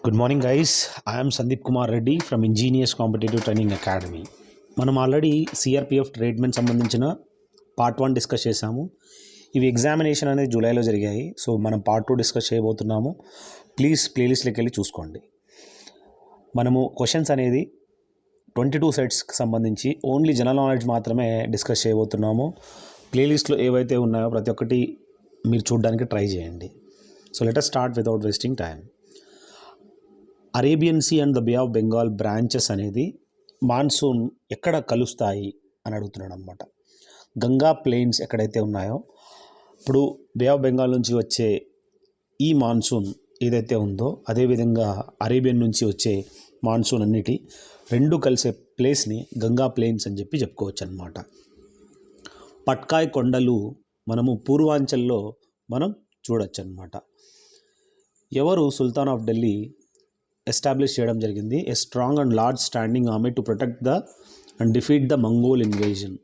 Good morning guys. I'm Sandeep Kumar Reddy from engineers competitive training academy. మనం already CRPF tradesmen సంబంధించిన part 1 discuss చేశాము. ఇవి examination అనేది జూలైలో జరిగాయి. సో మనం పార్ట్ 2 డిస్కస్ చేయబోతున్నాము. ప్లీజ్ ప్లేలిస్ట్లోకి వెళ్ళి చూసుకోండి. మనము క్వశ్చన్స్ అనేది 22 సెట్స్కి సంబంధించి ఓన్లీ జనరల్ నాలెడ్జ్ మాత్రమే డిస్కస్ చేయబోతున్నాము. ప్లేలిస్ట్లో ఏవైతే ఉన్నాయో ప్రతి ఒక్కటి మీరు చూడడానికి ట్రై చేయండి. So let us start without wasting time. Arabian sea and the bay of Bengal branches అనేది మాన్సూన్ ఎక్కడ కలుస్తాయి అని అడుగుతున్నాడు అనమాట. గంగా ప్లెయిన్స్ ఎక్కడైతే ఉన్నాయో, ఇప్పుడు బే ఆఫ్ బెంగాల్ నుంచి వచ్చే ఈ మాన్సూన్ ఏదైతే ఉందో, అదేవిధంగా అరేబియన్ నుంచి వచ్చే మాన్సూన్ అన్నిటి రెండు కలిసే ప్లేస్ని గంగా ప్లెయిన్స్ అని చెప్పి చెప్పుకోవచ్చు అనమాట. పట్కాయ్ కొండలు మనము పూర్వాంచల్లో మనం చూడొచ్చు అనమాట. ఎవరు సుల్తాన్ ఆఫ్ ఢిల్లీ ఎస్టాబ్లిష్ చేయడం జరిగింది? A strong and large standing army to protect the and defeat the Mongol invasion.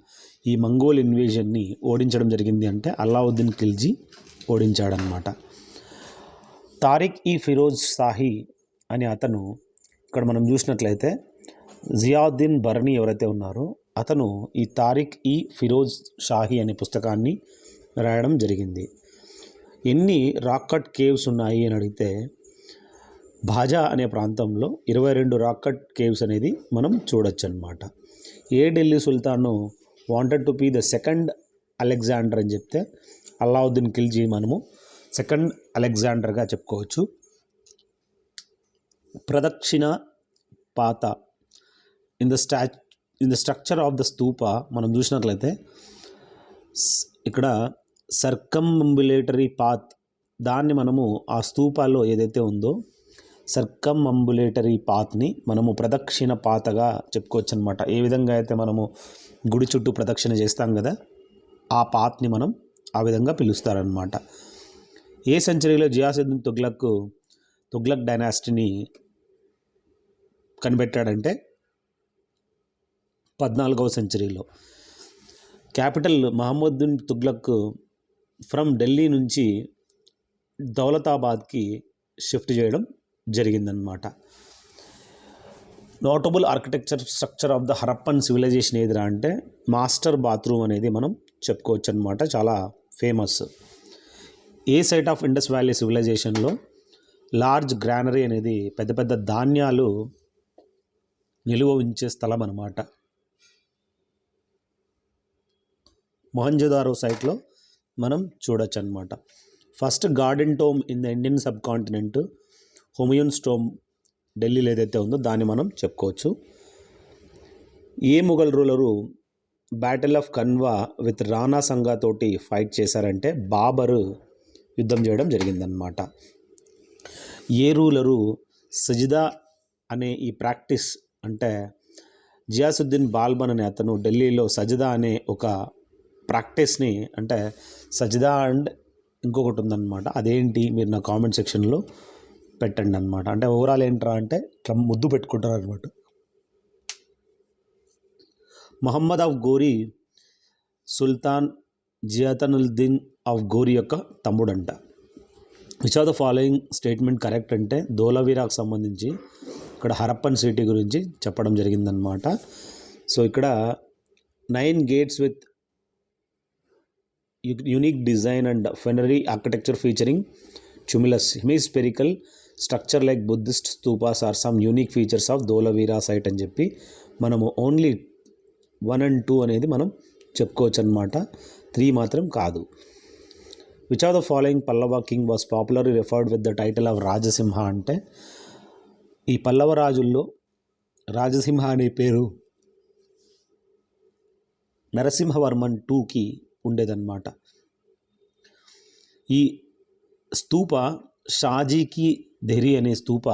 ఈ మంగోల్ ఇన్వేజన్ని ఓడించడం జరిగింది అంటే అల్లావుద్దీన్ ఖిల్జీ ఓడించాడనమాట. తారిక్ ఈ ఫిరోజ్ షాహీ అని అతను, ఇక్కడ మనం చూసినట్లయితే జియావుద్దీన్ బర్నీ ఎవరైతే ఉన్నారో అతను ఈ తారిక్ ఈ ఫిరోజ్ షాహీ అనే పుస్తకాన్ని రాయడం జరిగింది. ఎన్ని రాక్ కట్ కేవ్స్ ఉన్నాయి అని అడిగితే, భాజా అనే ప్రాంతంలో 22 రాక్ కట్ కేవ్స్ అనేది మనం చూడొచ్చు అనమాట. ఏ ఢిల్లీ సుల్తాను wanted to be the second Alexander అని చెప్తే అల్లావుద్దీన్ ఖిల్జీ మనము సెకండ్ అలెగ్జాండర్గా చెప్పుకోవచ్చు. Pradakshina path in the structure of the stupa మనం చూసినట్లయితే ఇక్కడ సర్కంఅంబులేటరీ పాత్, దాన్ని మనము ఆ స్తూపాలో ఏదైతే ఉందో సర్కంఅంబులేటరీ పాత్ని మనము ప్రదక్షిణ పాతగా చెప్పుకోవచ్చు అనమాట. ఏ విధంగా అయితే మనము గుడి చుట్టూ ప్రదక్షిణ చేస్తాం కదా, ఆ పాత్ని మనం ఆ విధంగా పిలుస్తారనమాట. ఏ సెంచరీలో జియాసుద్దీన్ తుగ్లక్ డైనాసిటీని కనిపెట్టాడంటే 14వ సెంచరీలో. క్యాపిటల్ మహమ్మద్ తుగ్లక్ ఫ్రమ్ ఢిల్లీ నుంచి దౌలతాబాద్కి షిఫ్ట్ చేయడం జరిగిందనమాట. Notable architecture structure of the Harappan civilization ఏదిరా అంటే మాస్టర్ బాత్రూమ్ అనేది మనం చెప్పుకోవచ్చు అనమాట. చాలా ఫేమస్. ఏ సైట్ ఆఫ్ ఇండస్ వ్యాలీ సివిలైజేషన్లో లార్జ్ గ్రానరీ అనేది పెద్ద పెద్ద ధాన్యాలు నిలువ ఉంచే స్థలం అనమాట. మొహంజోదారో సైట్లో మనం చూడొచ్చు అనమాట. First garden tomb in the Indian subcontinent Humayun's tomb ఢిల్లీలో ఏదైతే ఉందో దాన్ని మనం చెప్పుకోవచ్చు. ఏ Mughal ruler battle of Khanwa with Rana Sanga తోటి ఫైట్ చేశారంటే బాబరు యుద్ధం చేయడం జరిగిందనమాట. ఏ రూలరు సజిదా అనే ఈ ప్రాక్టీస్ అంటే జియాసుద్దీన్ బాల్బన్ అనే అతను ఢిల్లీలో సజిదా అనే ఒక ప్రాక్టీస్ని, అంటే సజిదా అండ్ ఇంకొకటి ఉందన్నమాట, అదేంటి మీరు నా కామెంట్ సెక్షన్లో పెట్టండి అనమాట. అంటే ఓవరాల్ ఏంట్రా అంటే ఇట్లా ముద్దు పెట్టుకుంటారు అనమాట. Mohammad of Ghori sultan Ghiyasuddin of Ghori యొక్క తమ్ముడంట. Which of the following statement correct అంటే ధోలవీరాకు సంబంధించి ఇక్కడ హరప్పన్ సిటీ గురించి చెప్పడం జరిగిందనమాట. సో ఇక్కడ 9 gates with unique design and funerary architecture featuring tumulus hemispherical structure like Buddhist stupas are some unique features of Dholavira site అని చెప్పి మనము ఓన్లీ 1 and 2 అనేది మనం చెప్పుకోవచ్చు అనమాట. 3 మాత్రం కాదు. Which of the following Pallava king was popularly referred with the title of Rajasimha అంటే ఈ పల్లవ రాజుల్లో రాజసింహ అనే పేరు నరసింహవర్మన్ 2కి ఉండేదన్నమాట. ఈ స్తూప షాజీకి దెహ్రీ అనే స్తూప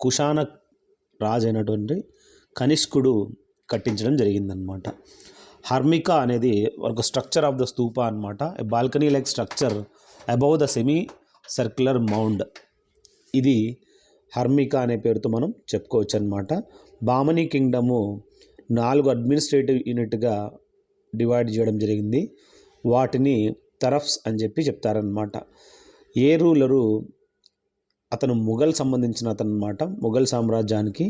కుషాన రాజు అయినటువంటి కనిష్కుడు కట్టించడం జరిగిందనమాట. హర్మికా అనేది ఒక స్ట్రక్చర్ ఆఫ్ ద స్తూప అనమాట. Balcony like structure above the semi circular mound. ఇది హర్మికా అనే పేరుతో మనం చెప్పుకోవచ్చు అనమాట. బామనీ కింగ్డము 4 అడ్మినిస్ట్రేటివ్ యూనిట్గా డివైడ్ చేయడం జరిగింది. వాటిని తరఫ్స్ అని చెప్పి చెప్తారనమాట. ఏ రూలరు అతను ముఘల్ సంబంధించిన అతను అనమాట. ముఘల్ సామ్రాజ్యానికి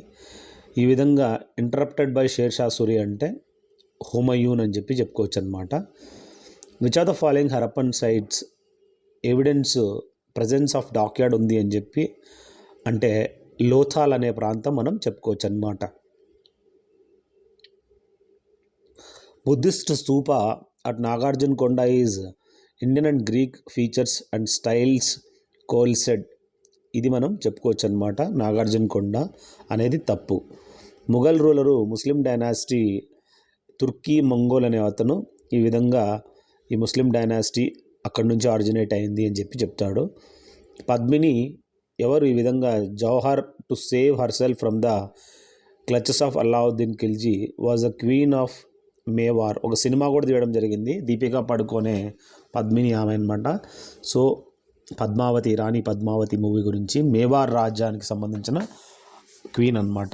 ఈ విధంగా ఇంటరప్టెడ్ బై షేర్ షా సూరి అంటే హుమయూన్ అని చెప్పి చెప్పుకోవచ్చు అనమాట. Which are the following Harappan sites evidence presence of dockyard ఉంది అని చెప్పి అంటే లోథాల్ అనే ప్రాంతం మనం చెప్పుకోవచ్చు అనమాట. Buddhist Stupa at Nagarjuna Konda is Indian and Greek features and styles coalesced. ఇది మనం చెప్పుకోవచ్చు అనమాట. నాగార్జున కొండ అనేది తప్పు. Mughal ruler Muslim dynasty Turki Mongol అనే అతను ఈ విధంగా ఈ ముస్లిం డైనాసిటీ అక్కడి నుంచి ఆరిజినేట్ అయింది అని చెప్పి చెప్తాడు. పద్మిని ఎవరు ఈ విధంగా jauhar to save herself from the clutches of Alauddin Khilji was the queen of Mewar. ఒక సినిమా కూడా తీయడం జరిగింది. దీపికా పడుకోనే పద్మిని ఆమె అనమాట. సో పద్మావతి, రాణి పద్మావతి మూవీ గురించి మేవార్ రాజ్యానికి సంబంధించిన క్వీన్ అనమాట.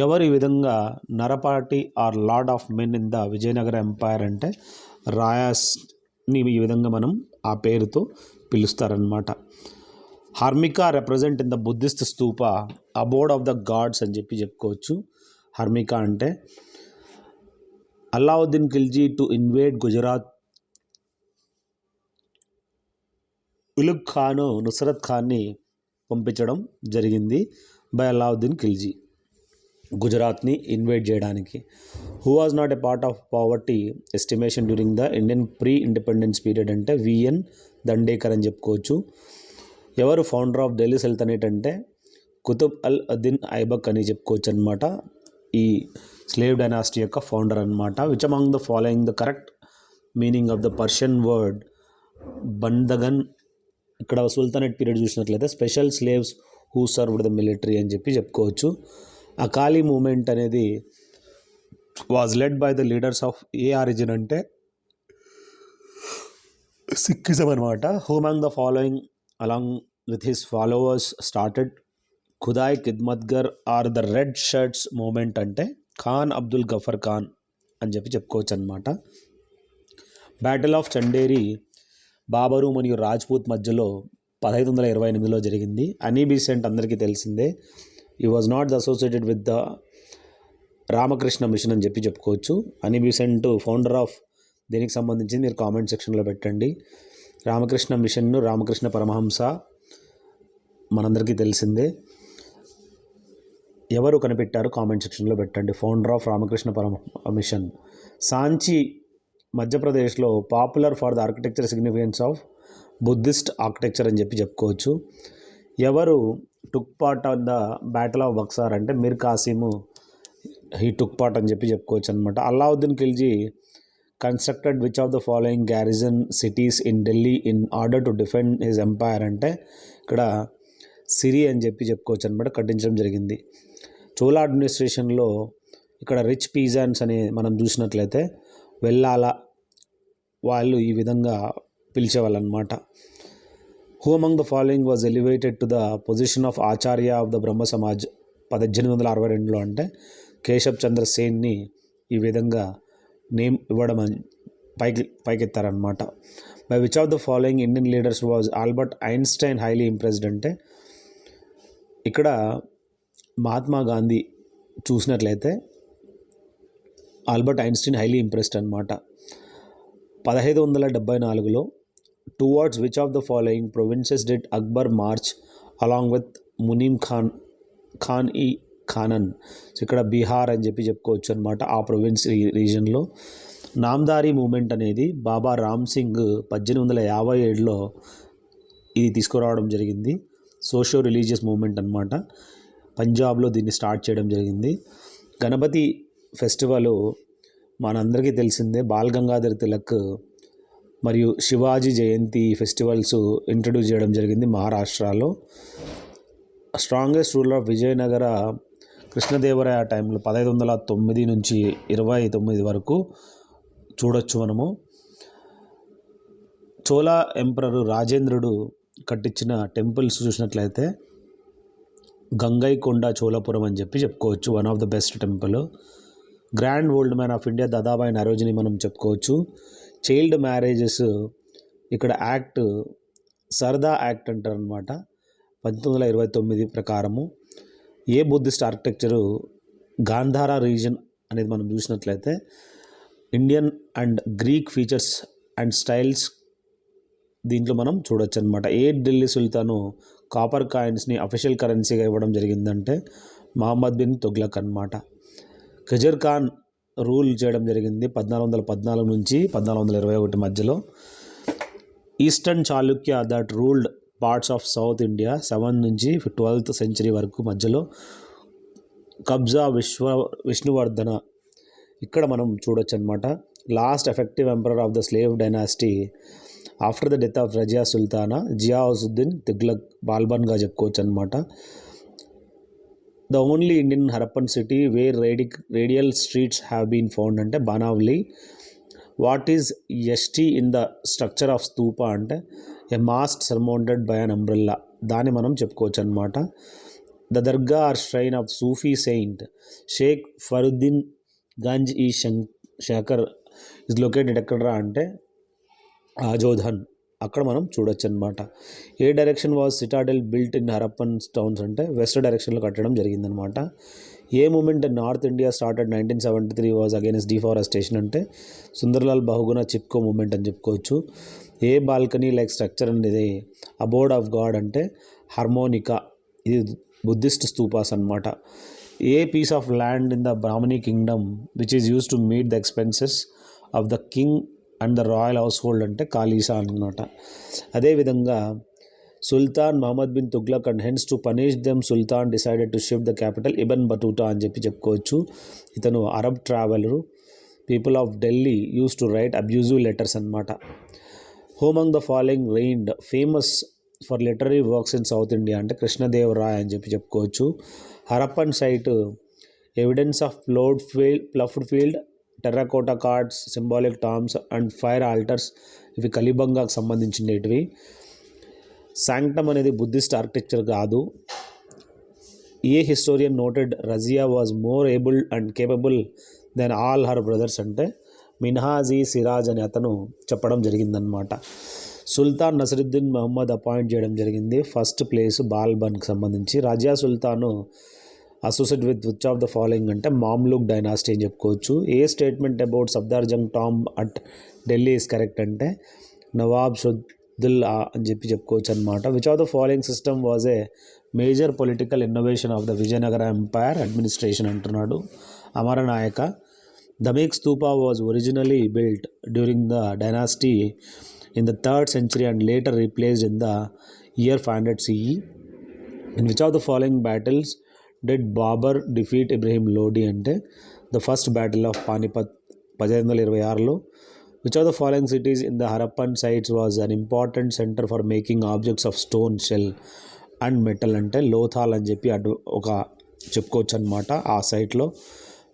ఎవరు ఈ విధంగా Narapati or lord of men in the Vijayanagara empire అంటే రాయాస్ని ఈ విధంగా మనం ఆ పేరుతో పిలుస్తారనమాట. Harmika represent in the Buddhist stupa abode of the gods అని చెప్పి చెప్పుకోవచ్చు. హర్మికా అంటే అల్లావుద్దీన్ ఖిల్జీ టు ఇన్వేడ్ గుజరాత్ ఉలుగ్ ఖాను నుసరత్ ఖాన్ని పంపించడం జరిగింది బై అల్లావుద్దీన్ ఖిల్జీ గుజరాత్ని ఇన్వేడ్ చేయడానికి. Who was not a part of poverty estimation during the Indian pre independence period అంటే విఎన్ దండేకర్ అని చెప్పుకోవచ్చు. ఎవరు ఫౌండర్ ఆఫ్ ఢిల్లీ సల్తనేట్ అంటే కుతుబ్ అల్ అదిన్ ఐబక్ అని చెప్పుకోవచ్చు అనమాట. ఈ స్లేవ్ డైనాసిటీ యొక్క ఫౌండర్ అనమాట. Which among the following the correct meaning of the Persian word bandagan. ఇక్కడ సుల్తానేట్ పీరియడ్ చూసినట్లయితే special slaves who served the military అని చెప్పి చెప్పుకోవచ్చు. అకాలీ మూమెంట్ అనేది was led by the leaders of a origin అంటే Sikhism అనమాట. Who among the following along with his followers started Khudai Khidmatgar or the red shirts movement అంటే ఖాన్ అబ్దుల్ గఫర్ ఖాన్ అని చెప్పి చెప్పుకోవచ్చు అనమాట. బ్యాటిల్ ఆఫ్ చండేరి బాబరు మరియు రాజ్పూత్ మధ్యలో 1528లో జరిగింది. అనీ బీసెంట్ అందరికీ తెలిసిందే. ఈ was not associated with the Ramakrishna mission అని చెప్పి చెప్పుకోవచ్చు. అనీ బీసెంట్ ఫౌండర్ ఆఫ్ దీనికి సంబంధించి మీరు కామెంట్ సెక్షన్లో పెట్టండి. రామకృష్ణ మిషన్ను రామకృష్ణ పరమహంస మనందరికీ తెలిసిందే. ఎవరు కనిపెట్టారు కామెంట్ సెక్షన్లో పెట్టండి. Founder of Ramakrishna mission. Sanchi మధ్యప్రదేశ్లో popular for the architecture significance of Buddhist architecture అని చెప్పి చెప్పుకోవచ్చు. ఎవరు took part on the battle of Buxar అంటే మీర్ కాసిము హీ టుక్ పార్ట్ అని చెప్పి చెప్పుకోవచ్చు అనమాట. Allauddin Khilji constructed which of the following garrison cities in Delhi in order to defend his empire అంటే ఇక్కడ సిరి అని చెప్పి చెప్పుకోవచ్చు అనమాట. కట్టించడం జరిగింది. చోళా అడ్మినిస్ట్రేషన్లో ఇక్కడ రిచ్ పీజాన్స్ అని మనం చూసినట్లయితే వెళ్ళాల వాళ్ళు ఈ విధంగా పిలిచేవాళ్ళు అనమాట. Who among the following was elevated to the position of acharya of the Brahmo Samaj 1862లో అంటే కేశవ్ చంద్ర సేన్ని ఈ విధంగా నేమ్ ఇవ్వడం పైకెత్తారనమాట. By which of the following Indian leaders was Albert Einstein highly impressed అంటే ఇక్కడ మహాత్మా గాంధీ చూసినట్లయితే ఆల్బర్ట్ ఐన్స్టైన్ హైలీ ఇంప్రెస్డ్ అనమాట. 1574లో towards which of the following provinces did Akbar march along with Munim Khan ఈ ఖానన్. సో ఇక్కడ బీహార్ అని చెప్పి చెప్పుకోవచ్చు అనమాట. ఆ ప్రొవిన్స్ రీజన్లో నామ్దారీ మూమెంట్ అనేది బాబా రామ్ సింగ్ 1857లో ఇది తీసుకురావడం జరిగింది. సోషో రిలీజియస్ మూమెంట్ అనమాట. పంజాబ్లో దీన్ని స్టార్ట్ చేయడం జరిగింది. గణపతి ఫెస్టివల్ మనందరికీ తెలిసిందే. బాల్ గంగాధర్ తిలక్ మరియు శివాజీ జయంతి ఫెస్టివల్స్ ఇంట్రడ్యూస్ చేయడం జరిగింది మహారాష్ట్రలో. Strongest ruler of Vijayanagara Krishnadevaraya టైంలో 1509 నుంచి 29 వరకు చూడొచ్చు మనము. చోళా ఎంపరర్ రాజేంద్రుడు కట్టించిన టెంపుల్స్ చూసినట్లయితే గంగైకొండ చోళపురం అని చెప్పి చెప్పుకోవచ్చు. One of the best temple. Grand old man of India Dadabhai నరోజిని మనం చెప్పుకోవచ్చు. చైల్డ్ మ్యారేజెస్ ఇక్కడ యాక్ట్ సరదా యాక్ట్ అంటారు అనమాట. 1929 ప్రకారము ఏ బుద్ధిస్ట్ ఆర్కిటెక్చరు గాంధార రీజన్ అనేది మనం చూసినట్లయితే Indian and Greek features and styles దీంట్లో మనం చూడొచ్చు అనమాట. ఏ ఢిల్లీ సుల్తాను కాపర్ కాయిన్స్ని అఫీషియల్ కరెన్సీగా ఇవ్వడం జరిగిందంటే మహమ్మద్ బిన్ తుగ్లక్ అనమాట. ఖజర్ ఖాన్ రూల్ చేయడం జరిగింది 1414 నుంచి 1421 మధ్యలో. Eastern Chalukya that ruled parts of south India 7th నుంచి 12th సెంచరీ వరకు మధ్యలో. కబ్జా విష్ణువర్ధన ఇక్కడ మనం చూడొచ్చు అనమాట. Last effective emperor of the slave dynasty after the death of Razia Sultana Ghiyasuddin Tughlaq బాల్బన్గా చెప్పుకోవచ్చు అనమాట. The only Indian Harappan city where radial streets have been found అంటే Banawali. What is yashti in the structure of stupa అంటే a mast surmounted by an umbrella, దాన్ని మనం చెప్పుకోవచ్చు అనమాట. The dargah or shrine of Sufi saint Sheikh Fariduddin Ganj ఈ శంకర్ ఇస్ లొకేటెడ్ ఎక్కడరా అంటే ఆజోధన్, అక్కడ మనం చూడొచ్చు అనమాట. ఏ direction was citadel built in Harappan towns అంటే వెస్ట్ డైరెక్షన్లో కట్టడం జరిగిందనమాట. ఏ movement in north India started 1973 was against deforestation అంటే సుందర్లాల్ బహుగుణ చిప్కో మూమెంట్ అని చెప్పుకోవచ్చు. ఏ బాల్కనీ లైక్ స్ట్రక్చర్ అనేది అబోర్డ్ ఆఫ్ గాడ్ అంటే హార్మోనికా, ఇది బుద్ధిస్ట్ స్తూపాస్ అనమాట. ఏ piece of land in the Brahmani kingdom which is use to meet the expenses of the king and the royal household అంటే కాలీసా అనమాట. అదేవిధంగా Sultan Muhammad bin Tughlaq and hence to punish them sultan decided to shift the capital Ibn Battuta అని చెప్పుకోవచ్చు. ఇతను Arab traveller. People of Delhi use to write abusive letters అనమాట. Who among the following reigned famous for literary works in south India అంటే కృష్ణదేవ్ రాయ్ అని చెప్పుకోవచ్చు. Harappan site evidence of ploughed field, terracotta cards, symbolic tombs and fire altars, ఇవి కలిబంగాకు సంబంధించినవి. Sanctum అనేది Buddhist architecture కాదు. ఏ historian noted Razia was more able and capable than all her brothers అంటే మిన్హాజీ సిరాజ్ అని అతను చెప్పడం జరిగిందనమాట. సుల్తాన్ నసరుద్దీన్ మహమ్మద్ అపాయింట్ చేయడం జరిగింది ఫస్ట్ ప్లేస్ బాల్బన్కి సంబంధించి. Razia Sultan associate with which of the following అంటే మామ్లూక్ డైనాసిటీ అని చెప్పుకోవచ్చు. ఏ statement about Safdarjung tomb at Delhi is correct అంటే నవాబ్ షుద్దుల్లా అని చెప్పుకోవచ్చు అనమాట. Which of the following system was a major political innovation of the Vijayanagara empire administration అంటున్నాడు Amaranayaka. Dhamek stupa was originally built during the dynasty in the 3rd century and later replaced in the year 500 CE. In which of the following battles did Babur defeat Ibrahim Lodi అంటే the first battle of Panipat 1526లో. Which of the following cities in the Harappan sites was an important centre for making objects of stone, shell and metal అంటే లోథాల్ అని ఒక చెప్పుకోవచ్చు అనమాట. ఆ సైట్లో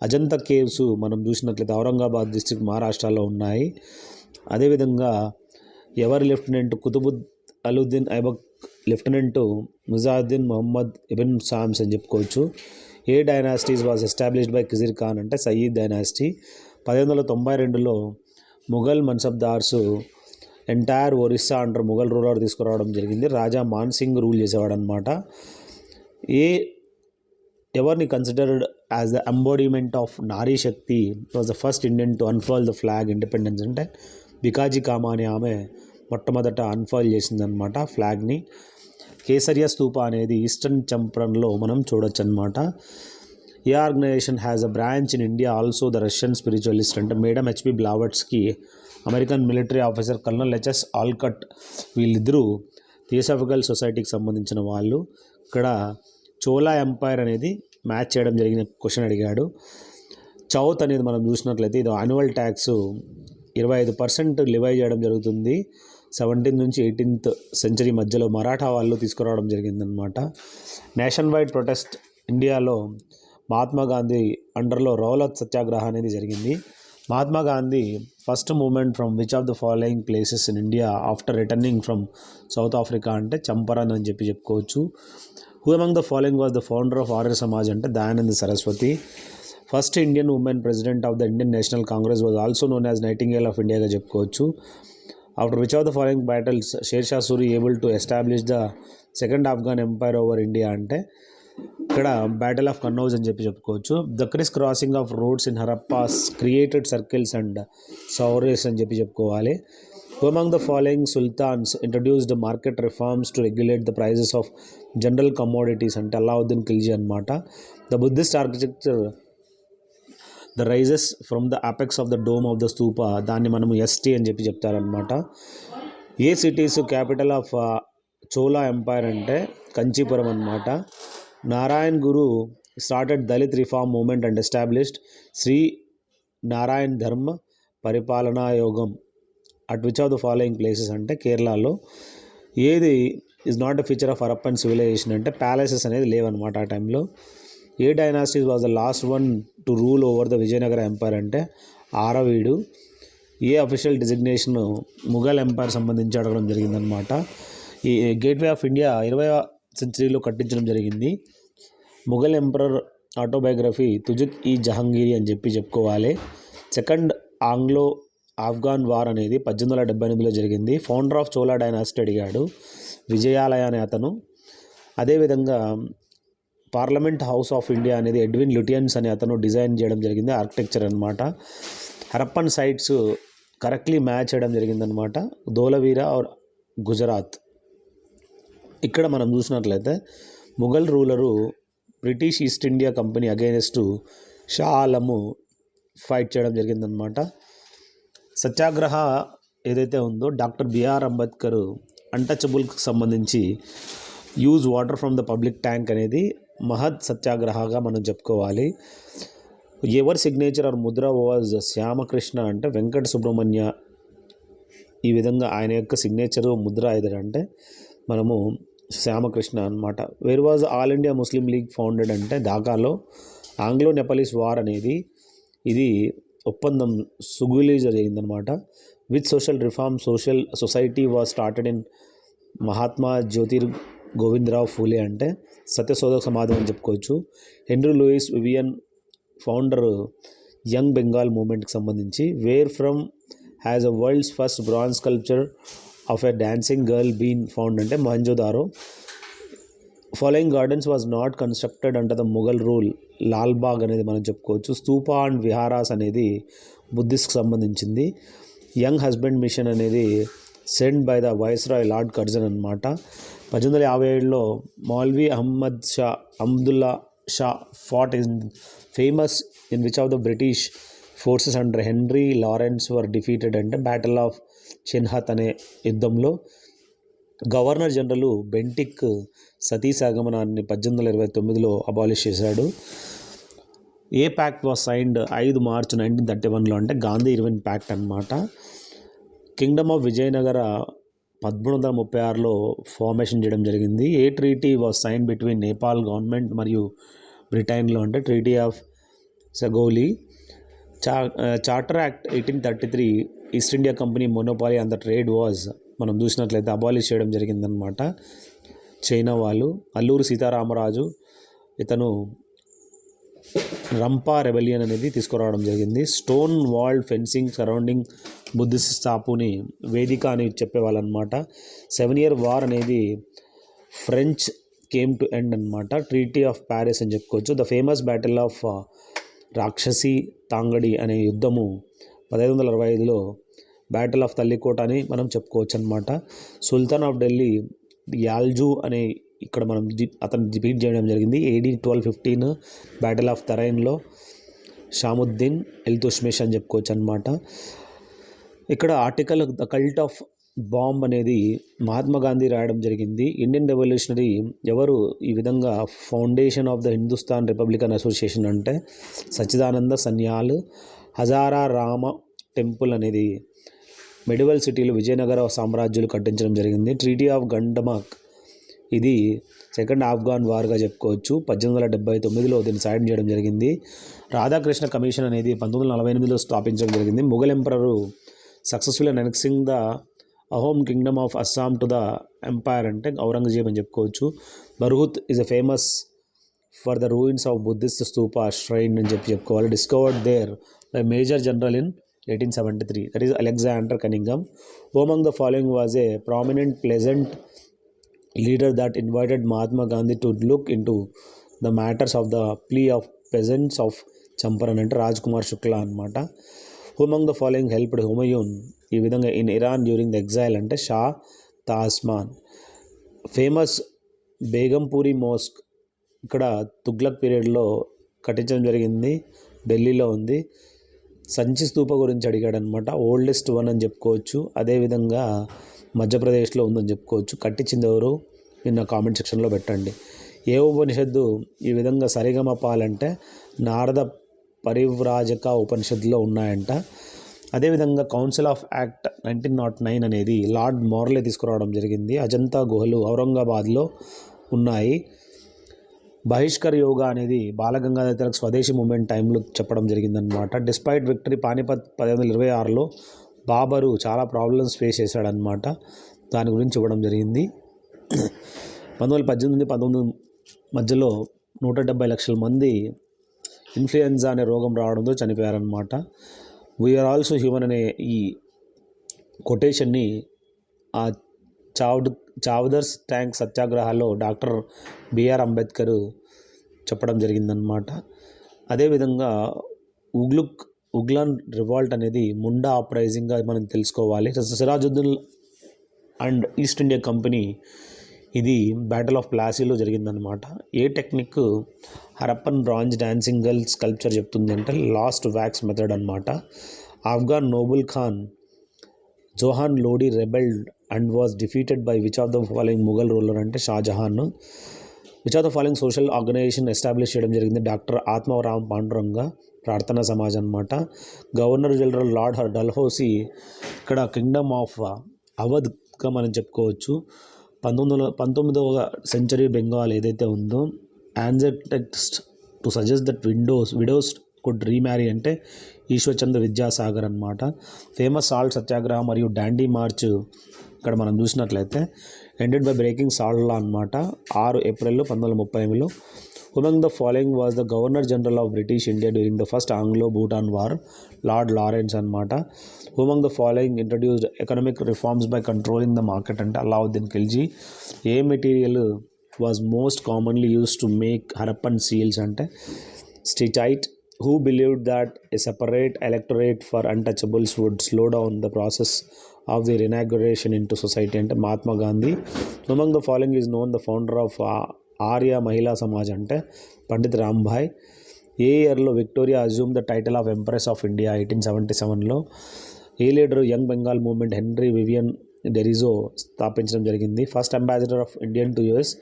Ajanta caves మనం చూసినట్లయితే ఔరంగాబాద్ డిస్ట్రిక్ట్ మహారాష్ట్రలో ఉన్నాయి. అదేవిధంగా ఎవరి lieutenant Qutbuddin Aibak lieutenant Muizzuddin Muhammad Ibn Sams అని చెప్పుకోవచ్చు. ఏ dynasties was established by Khizr Khan అంటే సయీద్ డైనాసిటీ. 1592లో Mughal mansabdars entire Orissa under Mughal ruler తీసుకురావడం జరిగింది. రాజా మాన్సింగ్ రూల్ చేసేవాడు అనమాట. ఎవరిని considered as the embodiment of Nari Shakti was the first Indian to unfurl the flag independence అంటే బికాజీ కామా అనే ఆమె మొట్టమొదట అన్ఫర్ల్ చేసిందనమాట ఫ్లాగ్ని. కేసరియా స్తూప అనేది ఈస్టర్న్ చంప్రన్లో మనం చూడొచ్చు అనమాట. ఏ organisation has a branch in India also the Russian spiritualist అంటే madam HP Blavatsky, American military officer colonel HS Olcott, వీళ్ళిద్దరూ థియోసాఫికల్ సొసైటీకి సంబంధించిన వాళ్ళు. ఇక్కడ చోలా ఎంపైర్ అనేది మ్యాచ్ చేయడం జరిగిన క్వశ్చన్ అడిగాడు. చౌత్ అనేది మనం చూసినట్లయితే ఇది యాన్యువల్ ట్యాక్స్ 25% లివై చేయడం జరుగుతుంది. 17th నుంచి 18th సెంచరీ మధ్యలో మరాఠా వాళ్ళు తీసుకురావడం జరిగిందనమాట. నేషన్ వైడ్ ప్రొటెస్ట్ ఇండియాలో మహాత్మా గాంధీ అండర్లో రౌలత్ సత్యాగ్రహ అనేది జరిగింది. Mahatma Gandhi first movement from which of the following places in India after returning from South Africa అంటే చంపారన్ అని చెప్పుకోవచ్చు. Who among the following was the founder of Arya Samaj అంటే Dayananda Saraswati. First Indian women president of the Indian National Congress was also known as nightingale of ఇండియాగా చెప్పుకోవచ్చు. After which of the following battles Sher Shah Suri able to establish the second Afghan empire over India అంటే ఇక్కడ battle of Kannauj అని చెప్పుకోవచ్చు. The criss crossing of roads in Harappas created circles and squares అని చెప్పుకోవాలి. Among the following sultans introduced market reforms to regulate the prices of general commodities అంటే అలావుద్దీన్ ఖిల్జీ అనమాట. The Buddhist architecture the rises from the apex of the dome of the stupa దాన్ని మనము ఎస్టీ అని చెప్తారనమాట. ఏ cities capital of Chola empire అంటే కంచీపురం అనమాట. Narayan Guru started Dalit reform movement and established Shri Narayan Dharma Paripalana Yogam at which of the following places అంటే కేరళలో. ఏది is not a feature of Harappan civilisation అంటే ప్యాలెసెస్ అనేది లేవన్నమాట ఆ టైంలో. ఏ dynasties was the last one to rule over the Vijayanagara empire అంటే ఆరవీడు. ఏ అఫీషియల్ డిజిగ్నేషన్ ముఘల్ ఎంపైర్ సంబంధించి అడగడం జరిగిందనమాట. ఈ గేట్వే ఆఫ్ ఇండియా 20వ సెంచరీలో కట్టించడం జరిగింది. ముఘల్ ఎంపరర్ ఆటోబయోగ్రఫీ తుజుక్ ఈ జహాంగీరి అని చెప్పుకోవాలి. సెకండ్ ఆంగ్లో ఆఫ్ఘాన్ వార్ అనేది 1878లో జరిగింది. ఫౌండర్ ఆఫ్ చోళా డైనాసిటీ అడిగాడు, విజయాలయ అనే అతను. అదేవిధంగా పార్లమెంట్ హౌస్ ఆఫ్ ఇండియా అనేది ఎడ్విన్ లుటియన్స్ అనే అతను డిజైన్ చేయడం జరిగింది, ఆర్కిటెక్చర్ అనమాట. హరప్పన్ సైట్స్ కరెక్ట్లీ మ్యాచ్ చేయడం జరిగిందనమాట. ధోలవీరా ఆర్ గుజరాత్. ఇక్కడ మనం చూసినట్లయితే Mughal ruler British East India Company against Shah Alam fight చేయడం జరిగిందనమాట. సత్యాగ్రహ ఏదైతే ఉందో డాక్టర్ బిఆర్ అంబేద్కర్ అన్టచబుల్కి సంబంధించి use water from the public tank అనేది మహత్ సత్యాగ్రహగా మనం చెప్పుకోవాలి. ఎవరి signature are Mudra was Shyamakrishna అంటే వెంకట సుబ్రహ్మణ్య. ఈ విధంగా ఆయన యొక్క సిగ్నేచరు ముద్ర ఏదంటే మనము శ్యామకృష్ణ అనమాట. Where was all India Muslim league founded అంటే ఢాకాలో. ఆంగ్లో నెపాలీస్ వార్ అనేది ఇది ఒప్పందం సుగులి జరిగిందనమాట. With social reform society was started in Mahatma Jyotir Govindrao Phule అంటే సత్యశోధక సమాధం అని చెప్పుకోవచ్చు. Henry Louis Vivian founder young Bengal మూమెంట్కి సంబంధించి. Where from has a world's first bronze sculpture of a dancing girl been found అంటే Mohenjodaro. Following gardens was not constructed under the Mughal rule. Lalbagh అనేది మనం చెప్పుకోవచ్చు. Stupa and viharas అనేది బుద్ధిస్ట్కి సంబంధించింది. యంగ్ హస్బెండ్ మిషన్ అనేది send by the viceroy Lord Curzon అనమాట. 1857లో Maulvi Ahmadullah Shah fought in famous in which of the British forces under Henry Lawrence were defeated అంటే బ్యాటిల్ ఆఫ్ చిన్హత్ అనే యుద్ధంలో. గవర్నర్ జనరల్ బెంటిక్ సతీ సగమనాన్ని 1829లో అబాలిష్ చేశాడు. ఏ ప్యాక్ట్ వాజ్ సైన్డ్ 5 మార్చ్ 1931లో అంటే గాంధీ ఇర్విన్ ప్యాక్ట్ అనమాట. కింగ్డమ్ ఆఫ్ విజయనగర 1336లో ఫార్మేషన్ చేయడం జరిగింది. ఏ treaty was sign between Nepal government మరియు బ్రిటన్లో అంటే treaty of Sagauli. Charter act 1833 east India company monopoly and the trade was మనం చూసినట్లయితే అబాలిష్ చేయడం జరిగిందనమాట చైనా వాళ్ళు. అల్లూరి సీతారామరాజు ఇతను రంపా రెబెలియన్ అనేది తీసుకురావడం జరిగింది. Stone walled fencing surrounding Buddhist స్థాపుని వేదిక అని చెప్పేవాళ్ళు అనమాట. 7 year వార్ అనేది ఫ్రెంచ్ కేమ్ టు ఎండ్ అనమాట. ట్రీటీ ఆఫ్ ప్యారిస్ అని చెప్పుకోవచ్చు. ద ఫేమస్ బ్యాటిల్ ఆఫ్ రాక్షసి తాంగడి అనే యుద్ధము 1565లో బ్యాటిల్ ఆఫ్ తల్లికోట అని మనం చెప్పుకోవచ్చు అనమాట. సుల్తాన్ ఆఫ్ ఢిల్లీ యాల్జు అనే ఇక్కడ మనం అతను డిఫీట్ చేయడం జరిగింది. AD 1215 బ్యాటిల్ ఆఫ్ తరైన్లో షాముద్దీన్ ఇల్తుష్మిష్ అని చెప్పుకోవచ్చు అనమాట. ఇక్కడ article the cult of bomb అనేది మహాత్మా గాంధీ రాయడం జరిగింది. ఇండియన్ రెవల్యూషనరీ ఎవరు ఈ విధంగా foundation of the Hindustan Republican association అంటే సచ్చిదానంద సన్యాల్. హజారా రామ టెంపుల్ అనేది మెడివల్ సిటీలు విజయనగర సామ్రాజ్యాలు కట్టించడం జరిగింది. ట్రీటీ ఆఫ్ గండమాక్ ఇది సెకండ్ ఆఫ్ఘాన్ వార్గా చెప్పుకోవచ్చు. 1879లో దీన్ని సైన్ చేయడం జరిగింది. రాధాకృష్ణ కమిషన్ అనేది 1948లో స్థాపించడం జరిగింది. Mughal emperor successful and annexing the Ahom kingdom of Assam to the empire అంటే ఔరంగజేబ్ అని చెప్పుకోవచ్చు. Bharhut is a famous for the ruins of Buddhist stupa shrine అని చెప్పుకోవాలి. Discovered there by major general in 1873, that is Alexander Cunningham. Who among the following was a prominent peasant leader that invited Mahatma Gandhi to look into the matters of the plea of peasants of Champaran అంటే రాజ్ కుమార్ శుక్లా అనమాట. Who among the following helped Humayun ఈ విధంగా in Iran during the exhale అంటే Shah తాస్మాన్. Famous బేగంపూరి mosque ఇక్కడ తుగ్లక్ పీరియడ్లో కట్టించడం జరిగింది, ఢిల్లీలో ఉంది. సంచి స్తూప గురించి అడిగాడు అనమాట, ఓల్డెస్ట్ వన్ అని చెప్పుకోవచ్చు. అదేవిధంగా మధ్యప్రదేశ్లో ఉందని చెప్పుకోవచ్చు. కట్టించింది ఎవరు నిన్న కామెంట్ సెక్షన్లో పెట్టండి. ఏ ఉపనిషత్తు ఈ విధంగా సరిగమపాలంటే నారద పరివ్రాజక ఉపనిషత్తులో ఉన్నాయంట. అదేవిధంగా కౌన్సిల్ ఆఫ్ యాక్ట్ 1909 అనేది లార్డ్ మోర్లే తీసుకురావడం జరిగింది. అజంతా గుహలు ఔరంగాబాద్లో ఉన్నాయి. బహిష్కర్ యోగా అనేది బాలగంగాధర్ తిలక్ స్వదేశీ మూమెంట్ టైంలో చెప్పడం జరిగిందనమాట. డిస్పైట్ విక్టరీ పానిపత్ 1826లో బాబరు చాలా ప్రాబ్లమ్స్ ఫేస్ చేశాడనమాట, దాని గురించి ఇవ్వడం జరిగింది. 1918-19 మధ్యలో 170 లక్షల మంది ఇన్ఫ్లుయెన్జా అనే రోగం రావడంతో చనిపోయారనమాట. వీఆర్ ఆల్సో హ్యూమన్ అనే ఈ కొటేషన్ని ఆ చావదర్స్ ట్యాంక్ సత్యాగ్రహాల్లో డాక్టర్ బిఆర్ అంబేద్కర్ చెప్పడం జరిగిందనమాట. అదేవిధంగా ఉగ్లాన్ రివాల్ట్ అనేది ముండా అప్రైజింగ్గా మనం తెలుసుకోవాలి. Sirajuddin and East India company ఇది బ్యాటిల్ ఆఫ్ ప్లాసీలో జరిగిందనమాట. ఏ technique Harappan bronze dancing girl sculpture చెప్తుంది అంటే లాస్ట్ వ్యాక్స్ మెథడ్ అనమాట. Afghan noble Khan Jahan Lodi rebelled and was defeated by which of the following Mughal ruler అంటే Shah Jahan. Which of the following social organisation establish చేయడం జరిగింది డడాక్టర్ ఆత్మారాం పాండురంగ ప్రార్థనా సమాజ్ అనమాట. గవర్నర్ జనరల్ లార్డ్ డల్హౌసీ ఇక్కడ కింగ్డమ్ ఆఫ్ అవధ్గా మనం చెప్పుకోవచ్చు. 19వ సెంచరీ బెంగాల్ ఏదైతే ఉందో ancient text to suggest that widows could remarry అంటే ఈశ్వర్చంద్ర విద్యాసాగర్ అనమాట. ఫేమస్ సాల్ట్ సత్యాగ్రహం మరియు డాండీ మార్చ్ ఇక్కడ మనం చూసినట్లయితే ended by breaking salt law అనమాట. 6 ఏప్రిల్ 1938లో. Among the following was the governor general of British India during the first Anglo Bhutan war lord Lawrence అనమాట. Among the following introduced economic reforms by controlling the market అంటే అలావుద్దీన్ ఖిల్జీ. ఏ material was most commonly used to make Harappan seals అంటే steatite. Who believed that a separate electorate for untouchables would slow down the process of their inauguration into society అంటే Mahatma Gandhi. Among the following is known the founder of Arya మహిళా సమాజ్ అంటే పండిత్ రాంభాయ్. ఏ ఇయర్లో Victoria assume the title of empress of India 1877లో. ఏ leader young Bengal movement Henry Vivian Derozio స్థాపించడం జరిగింది. First ambassador of Indian to US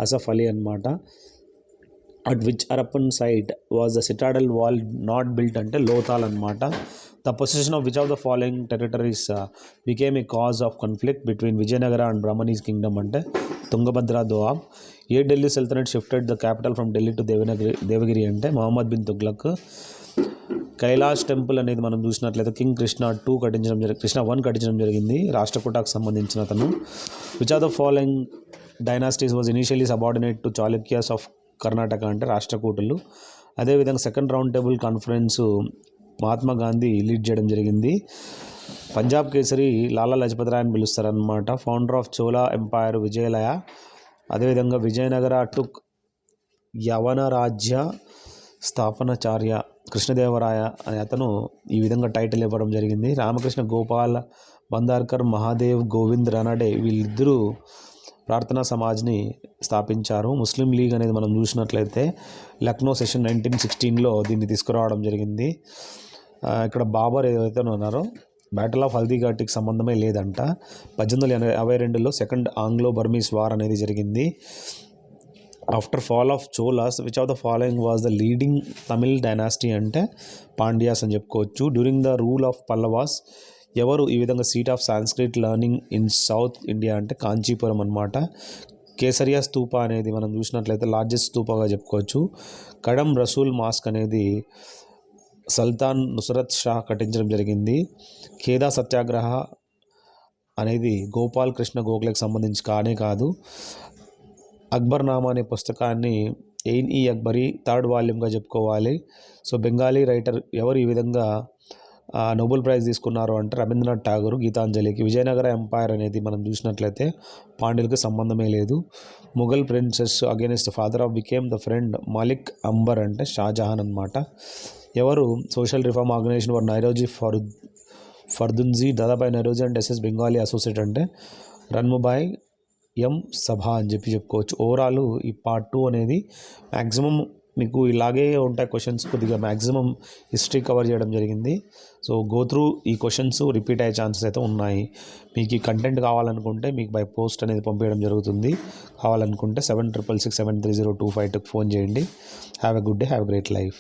Asaf Ali అనమాట. At which Harappan site was the citadel wall not built అంటే లోతాల్ అనమాట. The position of which of the following territories became a cause of conflict between Vijayanagara and Bahmanis kingdom అంటే తుంగభద్ర దోఆబ్. ఏ Delhi sultanate shifted the capital from Delhi to Devagiri అంటే Mohammed bin Tughlaq. Kailash temple అనేది మనం చూసినట్లయితే king Krishna 2 Krishna 1 కట్టించడం జరిగింది, రాష్ట్రకూటకు సంబంధించిన అతను. Which of the following dynasties was initially subordinate to Chalukyas of Karnataka అంటే రాష్ట్రకూటులు. అదేవిధంగా second round table conference Mahatma Gandhi lead చేయడం జరిగింది. పంజాబ్ కేసరి లాలా లజపత్ రాయ్ అని పిలుస్తారనమాట. Founder of Chola empire Vijayalaya. అదేవిధంగా విజయనగర టుక్ యవన రాజ్య స్థాపనాచార్య కృష్ణదేవరాయ అనే అతను ఈ విధంగా టైటిల్ ఇవ్వడం జరిగింది. రామకృష్ణ గోపాల్ బందార్కర్ మహాదేవ్ గోవింద్ రనడే వీళ్ళిద్దరూ ప్రార్థనా సమాజ్ని స్థాపించారు. ముస్లిం లీగ్ అనేది మనం చూసినట్లయితే లక్నో సెషన్ 1916లో దీన్ని తీసుకురావడం జరిగింది. ఇక్కడ బాబర్ ఏదైతే ఉన్నారో బ్యాటిల్ ఆఫ్ హల్దీఘాట్కి సంబంధమే లేదంట. 1852లో సెకండ్ ఆంగ్లో బర్మీస్ వార్ అనేది జరిగింది. After fall of Cholas which of the following was the leading Tamil dynasty అంటే పాండ్యాస్ అని చెప్పుకోవచ్చు. During the rule of Pallavas ఎవరు ఈ విధంగా seat of Sanskrit learning in south India అంటే కాంచీపురం అనమాట. కేసరియా స్తూప అనేది మనం చూసినట్లయితే లార్జెస్ట్ స్తూపగా చెప్పుకోవచ్చు. కడమ్ రసూల్ మాస్క్ అనేది సుల్తాన్ నుసరత్ షా కట్టించడం జరిగింది. ఖేదా సత్యాగ్రహ అనేది గోపాల్ కృష్ణ గోఖలేకి సంబంధించి కానే కాదు. అక్బర్నామా అనే పుస్తకాన్ని ఎయిన్-ఈ-అక్బరీ 3rd వాల్యూమ్గా చెప్పుకోవాలి. సో బెంగాలీ రైటర్ ఎవరు ఈ విధంగా నోబెల్ ప్రైజ్ తీసుకున్నారు అంటే రవీంద్రనాథ్ ఠాగూర్ గీతాంజలికి. విజయనగర ఎంపైర్ అనేది మనం చూసినట్లయితే పాండ్యులకి సంబంధమే లేదు. Mughal princes against father of became the friend Malik Ambar అంటే షాజహాన్ అనమాట. ఎవరు social reform organisation for Naoroji Furdunji, Dadabhai Naoroji and SS Bengali associate అంటే రన్ముబాయ్ ఎం సభా అని చెప్పుకోవచ్చు. ఓవరాల్ ఈ పార్ట్ 2 అనేది మ్యాక్సిమం మీకు ఇలాగే ఉంటాయి క్వశ్చన్స్, కొద్దిగా మ్యాక్సిమం హిస్టరీ కవర్ చేయడం జరిగింది. సో గో త్రూ ఈ క్వశ్చన్స్ రిపీట్ అయ్యే ఛాన్సెస్ అయితే ఉన్నాయి. మీకు ఈ కంటెంట్ కావాలనుకుంటే మీకు బై పోస్ట్ అనేది పంపించడం జరుగుతుంది. కావాలనుకుంటే 7666730252కి ఫోన్ చేయండి. Have a good day, have a great life.